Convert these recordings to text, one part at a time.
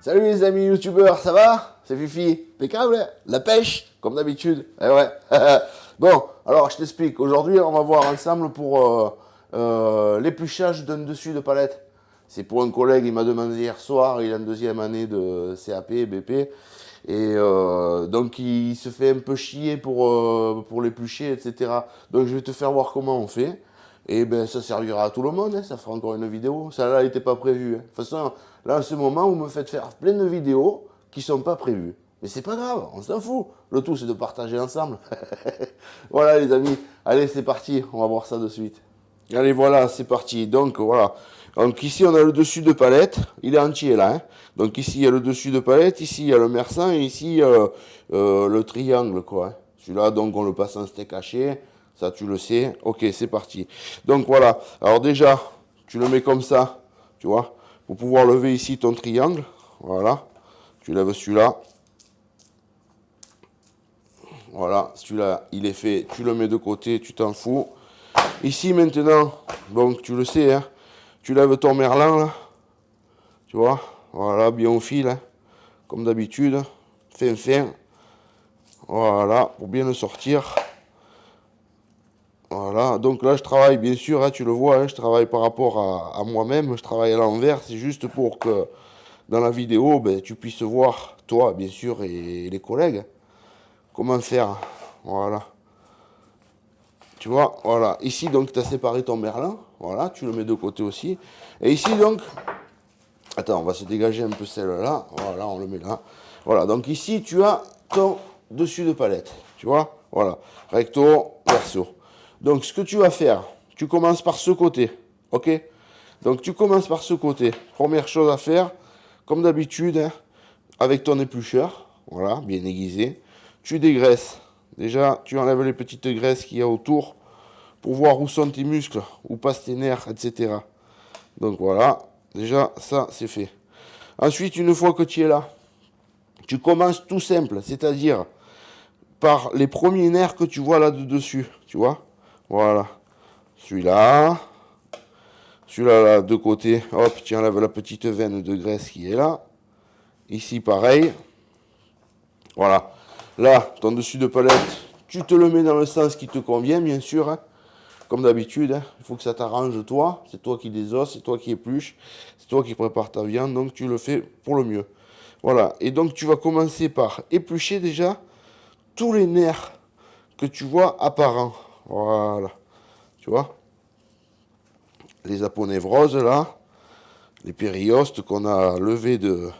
Salut les amis youtubeurs, ça va? C'est Fifi, impeccable, la pêche, comme d'habitude. Eh ouais. Bon, alors je t'explique. Aujourd'hui, on va voir ensemble pour l'épluchage d'un dessus de palette. C'est pour un collègue, il m'a demandé hier soir, il est en deuxième année de CAP, BP. Et donc il se fait un peu chier pour l'éplucher, etc. Donc je vais te faire voir comment on fait. Et ben ça servira à tout le monde, hein, ça fera encore une vidéo. Ça là n'était pas prévu. Hein. De toute façon, là en ce moment, vous me faites faire plein de vidéos qui sont pas prévues. Mais c'est pas grave, on s'en fout. Le tout c'est de partager ensemble. Voilà les amis, allez c'est parti, on va voir ça de suite. Allez voilà, c'est parti. Donc voilà. Donc ici on a le dessus de palette, il est entier là. Hein. Donc ici il y a le dessus de palette, ici il y a le mersan et ici le triangle quoi. Hein. Celui-là donc on le passe en steak haché. Ça, tu le sais. Ok, c'est parti. Donc, voilà. Alors, déjà, tu le mets comme ça, tu vois, pour pouvoir lever ici ton triangle. Voilà. Tu lèves celui-là. Voilà. Celui-là, il est fait. Tu le mets de côté, tu t'en fous. Ici, maintenant, donc, tu le sais, hein, tu lèves ton merlan, là. Tu vois. Voilà, bien au fil, hein, comme d'habitude. Fin. Voilà, pour bien le sortir. Voilà, donc là je travaille bien sûr, hein, tu le vois, hein, je travaille par rapport à moi-même, je travaille à l'envers, c'est juste pour que dans la vidéo, ben, tu puisses voir, toi bien sûr, et les collègues, comment faire. Voilà. Tu vois, voilà. Ici donc tu as séparé ton merlan, voilà, tu le mets de côté aussi. Et ici donc, attends, on va se dégager un peu celle-là, voilà, on le met là. Voilà, donc ici tu as ton dessus de palette, tu vois, voilà, recto, verso. Donc, ce que tu vas faire, tu commences par ce côté, ok? Donc, tu commences par ce côté. Première chose à faire, comme d'habitude, hein, avec ton éplucheur, voilà, bien aiguisé, tu dégraisses. Déjà, tu enlèves les petites graisses qu'il y a autour pour voir où sont tes muscles, où passent tes nerfs, etc. Donc, voilà, déjà, ça, c'est fait. Ensuite, une fois que tu es là, tu commences tout simple, c'est-à-dire par les premiers nerfs que tu vois là-dessus, tu vois? Voilà. Celui-là, là, de côté, hop, tu enlèves la petite veine de graisse qui est là. Ici, pareil. Voilà. Là, ton dessus de palette, tu te le mets dans le sens qui te convient, bien sûr. Hein. Comme d'habitude, hein. Il faut que ça t'arrange, toi. C'est toi qui désosse, c'est toi qui épluche, c'est toi qui prépare ta viande, donc tu le fais pour le mieux. Voilà. Et donc, tu vas commencer par éplucher déjà tous les nerfs que tu vois apparents. Voilà. Tu vois? Les aponevroses là, les périostes qu'on a levés de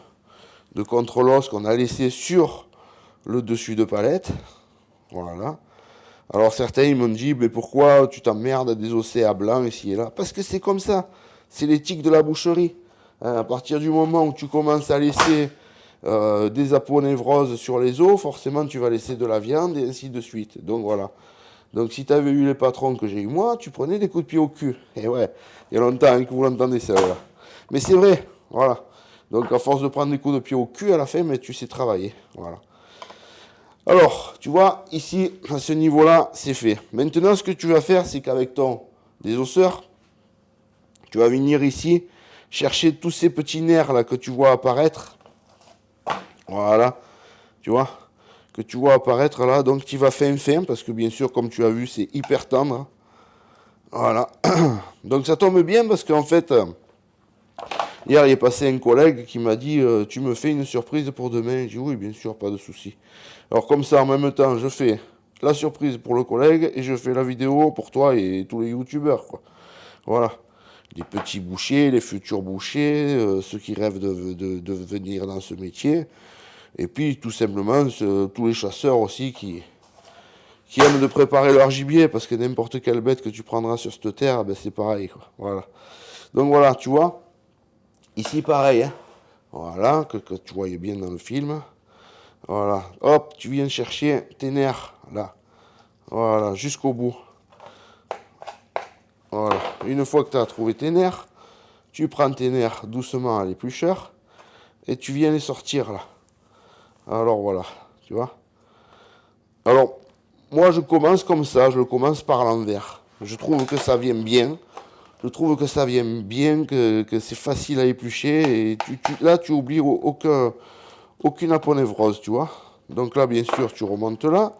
contre-os, qu'on a laissé sur le dessus de palette. Voilà. Alors certains ils m'ont dit, mais pourquoi tu t'emmerdes à désosser à blanc ici et là? Parce que c'est comme ça. C'est l'éthique de la boucherie. À partir du moment où tu commences à laisser des aponevroses sur les os, forcément tu vas laisser de la viande et ainsi de suite. Donc voilà. Donc si tu avais eu les patrons que j'ai eu moi, tu prenais des coups de pied au cul. Et ouais, il y a longtemps hein, que vous l'entendez ça. Là. Mais c'est vrai, voilà. Donc à force de prendre des coups de pied au cul à la fin, mais tu sais travailler. Voilà. Alors, tu vois, ici, à ce niveau-là, c'est fait. Maintenant, ce que tu vas faire, c'est qu'avec ton désosseur, tu vas venir ici, chercher tous ces petits nerfs là que tu vois apparaître. Voilà, tu vois que tu vois apparaître là, donc tu vas fin, parce que bien sûr, comme tu as vu, c'est hyper tendre. Voilà. Donc ça tombe bien parce qu'en fait, hier il est passé un collègue qui m'a dit tu me fais une surprise pour demain. J'ai dit oui, bien sûr, pas de souci. Alors comme ça, en même temps, je fais la surprise pour le collègue et je fais la vidéo pour toi et tous les youtubeurs, quoi. Voilà. Les petits bouchers, les futurs bouchers, ceux qui rêvent de venir dans ce métier. Et puis, tout simplement, tous les chasseurs aussi qui aiment de préparer leur gibier, parce que n'importe quelle bête que tu prendras sur cette terre, ben c'est pareil, quoi. Voilà. Donc voilà, tu vois, ici pareil, hein. Voilà, que tu voyais bien dans le film. Voilà, hop, tu viens chercher tes nerfs, là. Voilà, jusqu'au bout. Voilà, une fois que tu as trouvé tes nerfs, tu prends tes nerfs doucement à l'éplucheur, et tu viens les sortir, là. Alors voilà, tu vois. Alors, moi je commence comme ça, je le commence par l'envers. Je trouve que ça vient bien. Je trouve que ça vient bien, que c'est facile à éplucher. Et là, tu oublies aucune aponévrose, tu vois. Donc là, bien sûr, tu remontes là.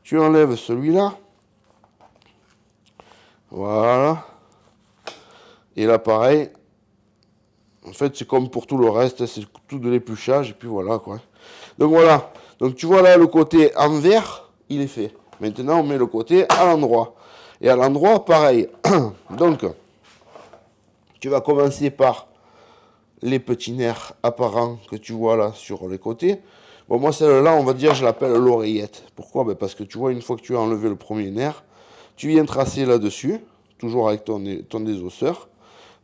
Tu enlèves celui-là. Voilà. Et là, pareil. En fait, c'est comme pour tout le reste. C'est tout de l'épluchage. Et puis voilà, quoi. Donc voilà. Donc tu vois là, le côté envers, il est fait. Maintenant, on met le côté à l'endroit. Et à l'endroit, pareil. Donc, tu vas commencer par les petits nerfs apparents que tu vois là sur les côtés. Bon, moi, celle-là, on va dire, je l'appelle l'oreillette. Pourquoi? Ben, parce que tu vois, une fois que tu as enlevé le premier nerf, tu viens tracer là-dessus, toujours avec ton désosseur,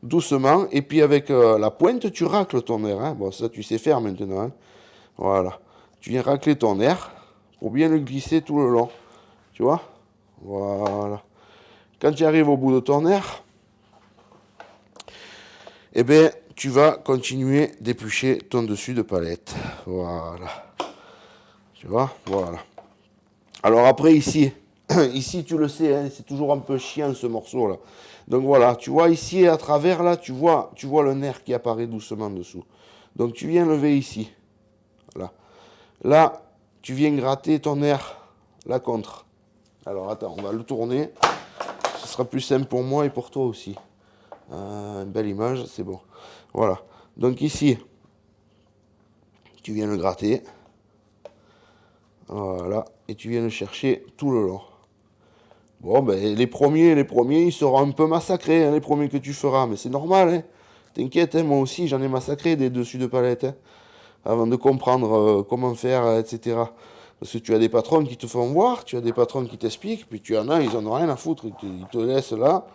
doucement, et puis avec la pointe, tu racles ton nerf. Hein. Bon, ça, tu sais faire maintenant. Hein. Voilà. Tu viens racler ton nerf pour bien le glisser tout le long. Tu vois? Voilà. Quand tu arrives au bout de ton nerf, eh bien, tu vas continuer d'éplucher ton dessus de palette. Voilà. Tu vois? Voilà. Alors après, ici, ici tu le sais, hein, c'est toujours un peu chiant ce morceau-là. Donc voilà, tu vois ici à travers là, tu vois le nerf qui apparaît doucement dessous. Donc tu viens lever ici. Là. Là, tu viens gratter ton nerf, la contre. Alors attends, on va le tourner. Ce sera plus simple pour moi et pour toi aussi. Une belle image, c'est bon. Voilà. Donc ici, tu viens le gratter. Voilà. Et tu viens le chercher tout le long. Bon, ben, les premiers, ils seront un peu massacrés, hein, les premiers que tu feras. Mais c'est normal, hein. T'inquiète, hein, moi aussi, j'en ai massacré des dessus de palette. Hein, avant de comprendre comment faire, etc. Parce que tu as des patrons qui te font voir, tu as des patrons qui t'expliquent, puis tu en as, ils en ont rien à foutre. Ils te laissent là,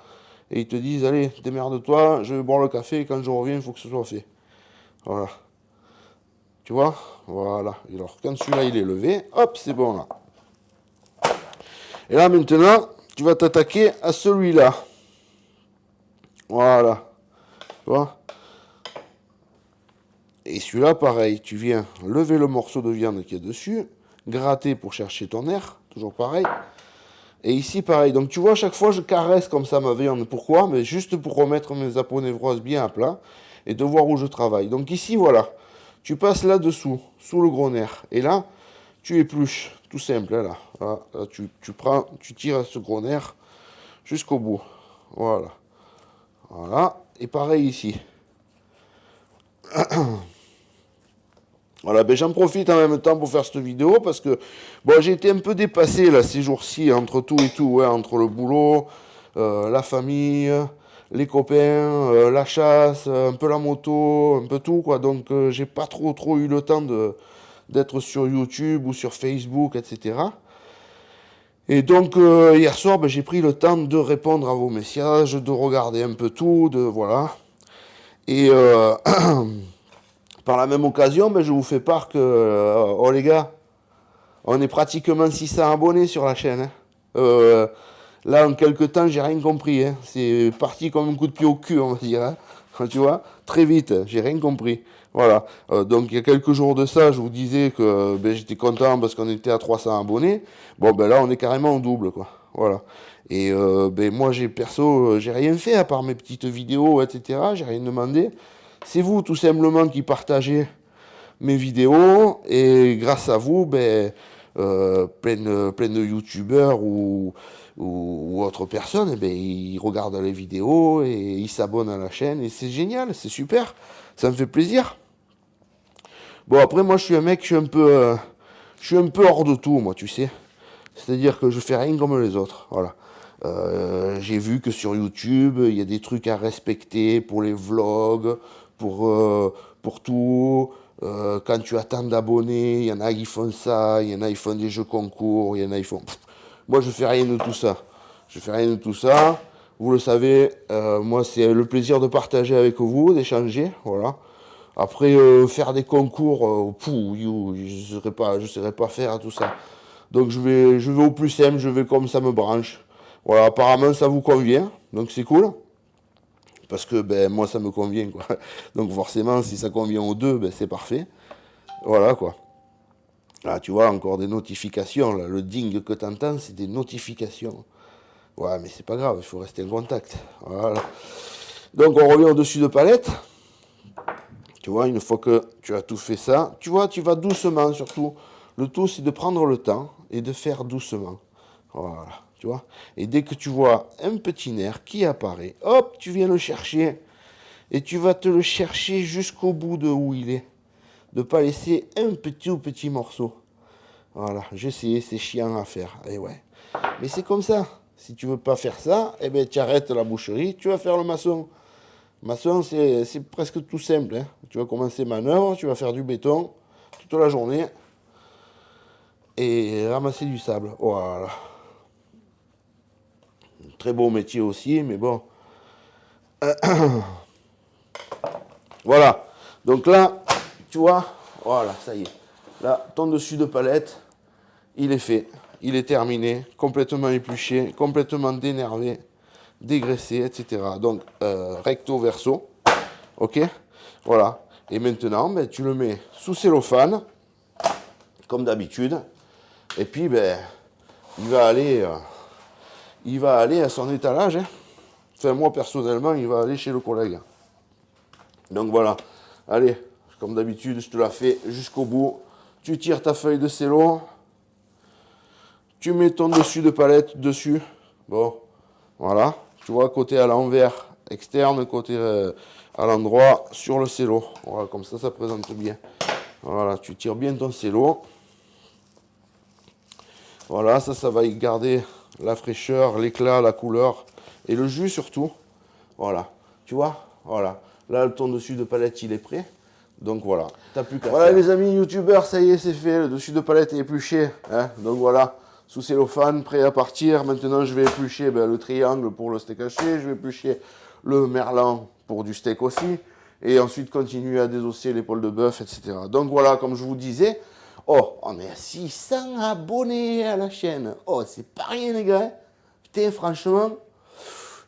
et ils te disent, allez, démerde-toi, je vais boire le café, et quand je reviens, il faut que ce soit fait. Voilà. Tu vois? Voilà. Et alors, quand celui-là, il est levé, hop, c'est bon, là. Et là, maintenant, tu vas t'attaquer à celui-là. Voilà. Tu vois? Et celui-là, pareil, tu viens lever le morceau de viande qui est dessus, gratter pour chercher ton nerf, toujours pareil. Et ici, pareil. Donc, tu vois, à chaque fois, je caresse comme ça ma viande. Pourquoi? Mais juste pour remettre mes aponévroses bien à plat et de voir où je travaille. Donc, ici, voilà. Tu passes là-dessous, sous le gros nerf. Et là, tu épluches. Tout simple, là. Voilà. Là tu prends, tu tires ce gros nerf jusqu'au bout. Voilà. Voilà. Et pareil ici. Voilà, ben j'en profite en même temps pour faire cette vidéo parce que bon, j'ai été un peu dépassé là ces jours-ci entre tout et tout, ouais, entre le boulot, la famille, les copains, la chasse, un peu la moto, un peu tout quoi. Donc j'ai pas trop eu le temps d'être sur YouTube ou sur Facebook, etc. Et donc hier soir, ben, j'ai pris le temps de répondre à vos messages, de regarder un peu tout, de voilà. Et par la même occasion, ben, je vous fais part que, oh les gars, on est pratiquement 600 abonnés sur la chaîne. Hein. Là, en quelques temps, j'ai rien compris. Hein. C'est parti comme un coup de pied au cul, on va dire. Hein. Tu vois, très vite, j'ai rien compris. Voilà. Donc, il y a quelques jours de ça, je vous disais que ben, j'étais content parce qu'on était à 300 abonnés. Bon, ben là, on est carrément au double, quoi. Voilà. Et ben, moi, j'ai rien fait à part mes petites vidéos, etc. J'ai rien demandé. C'est vous, tout simplement, qui partagez mes vidéos. Et grâce à vous, ben, plein de youtubeurs ou autres personnes, eh ben, ils regardent les vidéos et ils s'abonnent à la chaîne. Et c'est génial, c'est super. Ça me fait plaisir. Bon, après, moi, je suis un mec, je suis un peu hors de tout, moi, tu sais. C'est-à-dire que je fais rien comme les autres. Voilà. J'ai vu que sur YouTube, il y a des trucs à respecter pour les vlogs, pour tout. Quand tu as tant d'abonnés, il y en a qui font ça, il y en a qui font des jeux concours, il y en a qui font... Moi, je fais rien de tout ça. Je fais rien de tout ça. Vous le savez, moi, c'est le plaisir de partager avec vous, d'échanger, voilà. Après, faire des concours, je ne saurais pas faire tout ça. Donc je vais au plus simple, je vais comme ça me branche. Voilà, apparemment ça vous convient, donc c'est cool. Parce que ben moi ça me convient quoi. Donc forcément si ça convient aux deux, ben c'est parfait. Voilà quoi. Là tu vois encore des notifications, là, le ding que tu entends, c'est des notifications. Ouais, mais c'est pas grave, il faut rester en contact. Voilà. Donc on revient au-dessus de palette. Tu vois, une fois que tu as tout fait ça, tu vois, tu vas doucement surtout. Le tout, c'est de prendre le temps et de faire doucement. Voilà, tu vois. Et dès que tu vois un petit nerf qui apparaît, hop, tu viens le chercher. Et tu vas te le chercher jusqu'au bout de où il est. De ne pas laisser un petit morceau. Voilà, j'ai essayé, c'est chiant à faire. Et ouais. Mais c'est comme ça. Si tu veux pas faire ça, eh ben, tu arrêtes la boucherie, tu vas faire le maçon. Maçon, c'est presque tout simple. Hein. Tu vas commencer manœuvre, tu vas faire du béton toute la journée et ramasser du sable. Voilà. Très beau métier aussi, mais bon. Voilà. Donc là, tu vois, voilà, ça y est. Là, ton dessus de palette, il est fait. Il est terminé, complètement épluché, complètement dénervé, dégraissé, etc. Donc, recto verso. Ok, voilà. Et maintenant, ben, tu le mets sous cellophane, comme d'habitude. Et puis, ben, il va aller à son étalage. Hein. Enfin, moi, personnellement, il va aller chez le collègue. Donc, voilà. Allez, comme d'habitude, je te la fais jusqu'au bout. Tu tires ta feuille de cello. Tu mets ton dessus de palette dessus. Bon, voilà. Tu vois, côté à l'envers, externe, côté à l'endroit, sur le cello. Voilà, comme ça présente bien. Voilà, tu tires bien ton cello. Voilà, ça va y garder la fraîcheur, l'éclat, la couleur et le jus surtout. Voilà, tu vois, voilà. Là, ton dessus de palette, il est prêt. Donc voilà, t'as plus qu'à faire. Les amis youtubeurs, ça y est, c'est fait. Le dessus de palette est épluché. Hein. Donc voilà, sous cellophane, prêt à partir. Maintenant, je vais éplucher le triangle pour le steak haché. Je vais éplucher le merlan pour du steak aussi. Et ensuite, continuer à désosser l'épaule de bœuf, etc. Donc voilà, comme je vous disais, oh, on est à 600 abonnés à la chaîne. Oh, c'est pas rien, les gars. Putain, franchement,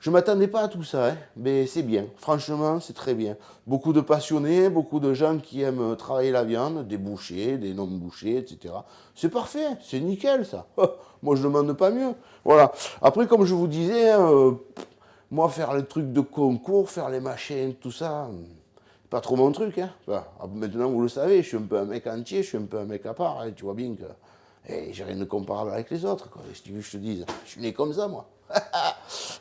je ne m'attendais pas à tout ça, hein. Mais c'est bien. Franchement, c'est très bien. Beaucoup de passionnés, beaucoup de gens qui aiment travailler la viande, des bouchers, des non-bouchers, etc. C'est parfait, c'est nickel, ça. Moi, je ne demande pas mieux. Voilà. Après, comme je vous disais, moi, faire les trucs de concours, faire les machines, tout ça, pas trop mon truc. Hein. Enfin, maintenant, vous le savez, je suis un peu un mec entier, je suis un peu un mec à part. Hein. Tu vois bien que j'ai rien de comparable avec les autres. Quoi. Si tu veux que je te dise, je suis né comme ça, moi.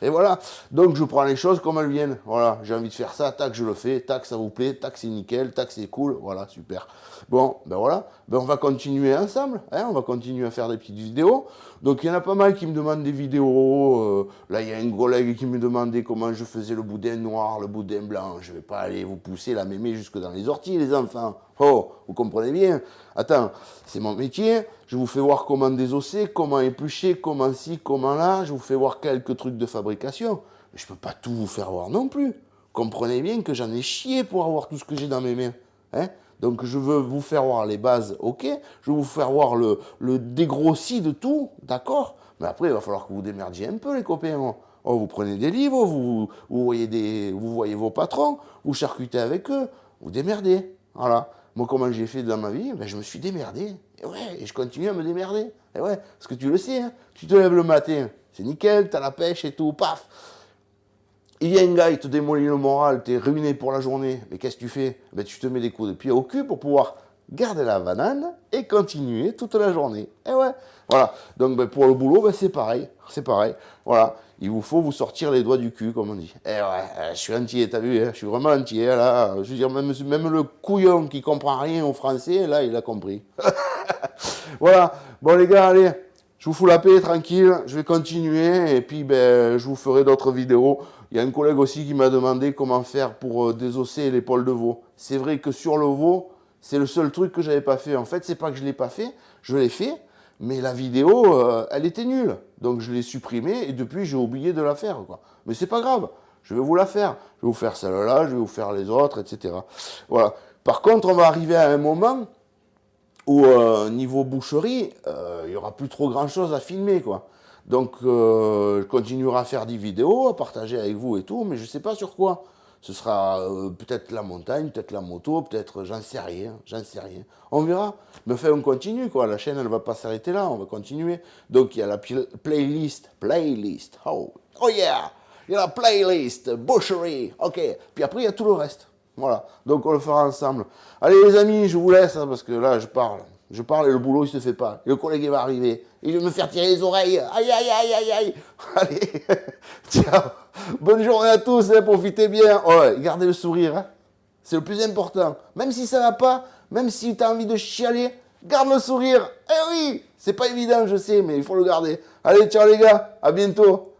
Et voilà, donc je prends les choses comme elles viennent. Voilà, j'ai envie de faire ça, tac, je le fais, tac, ça vous plaît, tac, c'est nickel, tac, c'est cool, voilà, super. Bon, ben voilà, ben on va continuer ensemble, hein, on va continuer à faire des petites vidéos. Donc il y en a pas mal qui me demandent des vidéos. Là, il y a un collègue qui me demandait comment je faisais le boudin noir, le boudin blanc. Je vais pas aller vous pousser la mémé jusque dans les orties, les enfants. Oh, vous comprenez bien. Attends, c'est mon métier. Je vous fais voir comment désosser, comment éplucher, comment ci, comment là. Je vous fais voir quelques trucs de fabrication. Mais je peux pas tout vous faire voir non plus. Comprenez bien que j'en ai chié pour avoir tout ce que j'ai dans mes mains. Hein? Donc je veux vous faire voir les bases, ok. Je veux vous faire voir le dégrossi de tout, d'accord. Mais après, il va falloir que vous démerdiez un peu, les copains. Oh, vous prenez des livres, vous voyez vos patrons, vous charcutez avec eux, vous démerdez. Voilà. Moi, comment j'ai fait dans ma vie, ben, je me suis démerdé. Et ouais, et je continue à me démerder. Et ouais, parce que tu le sais, hein, tu te lèves le matin, c'est nickel, t'as la pêche et tout, paf. Il y a un gars, il te démolit le moral, t'es ruiné pour la journée. Mais qu'est-ce que tu fais? Ben, tu te mets des coups de pied au cul pour pouvoir garder la banane et continuer toute la journée. Et ouais, voilà. Donc ben, pour le boulot, ben, c'est pareil. C'est pareil. Voilà. Il vous faut vous sortir les doigts du cul, comme on dit. Et ouais, je suis entier, t'as vu, hein, je suis vraiment entier, là. Je veux dire, même le couillon qui comprend rien au français, là, il a compris. Voilà. Bon, les gars, allez. Je vous fous la paix, tranquille, je vais continuer et puis ben, je vous ferai d'autres vidéos. Il y a un collègue aussi qui m'a demandé comment faire pour désosser l'épaule de veau. C'est vrai que sur le veau, c'est le seul truc que j'avais pas fait. En fait, c'est pas que je l'ai pas fait, je l'ai fait, mais la vidéo, elle était nulle. Donc je l'ai supprimée et depuis j'ai oublié de la faire, quoi. Mais c'est pas grave, je vais vous la faire. Je vais vous faire celle-là, je vais vous faire les autres, etc. Voilà. Par contre, on va arriver à un moment où niveau boucherie, il n'y aura plus trop grand chose à filmer, quoi. Donc je continuerai à faire des vidéos, à partager avec vous et tout, mais je ne sais pas sur quoi. Ce sera peut-être la montagne, peut-être la moto, peut-être, j'en sais rien. On verra. Mais enfin, on continue, quoi. La chaîne, elle va pas s'arrêter là, on va continuer. Donc, il y a la playlist. Oh yeah! Il y a la playlist, boucherie, ok. Puis après, il y a tout le reste. Voilà. Donc, on le fera ensemble. Allez, les amis, je vous laisse, hein, parce que là, je parle. Je parle et le boulot, il se fait pas. Et le collègue, il va arriver. Il va me faire tirer les oreilles. Aïe, aïe, aïe, aïe, aïe. Allez, ciao. Bonne journée à tous, hein, profitez bien. Ouais, gardez le sourire, hein. C'est le plus important. Même si ça va pas, même si tu as envie de chialer, garde le sourire. Eh oui, c'est pas évident, je sais, mais il faut le garder. Allez, ciao les gars, à bientôt.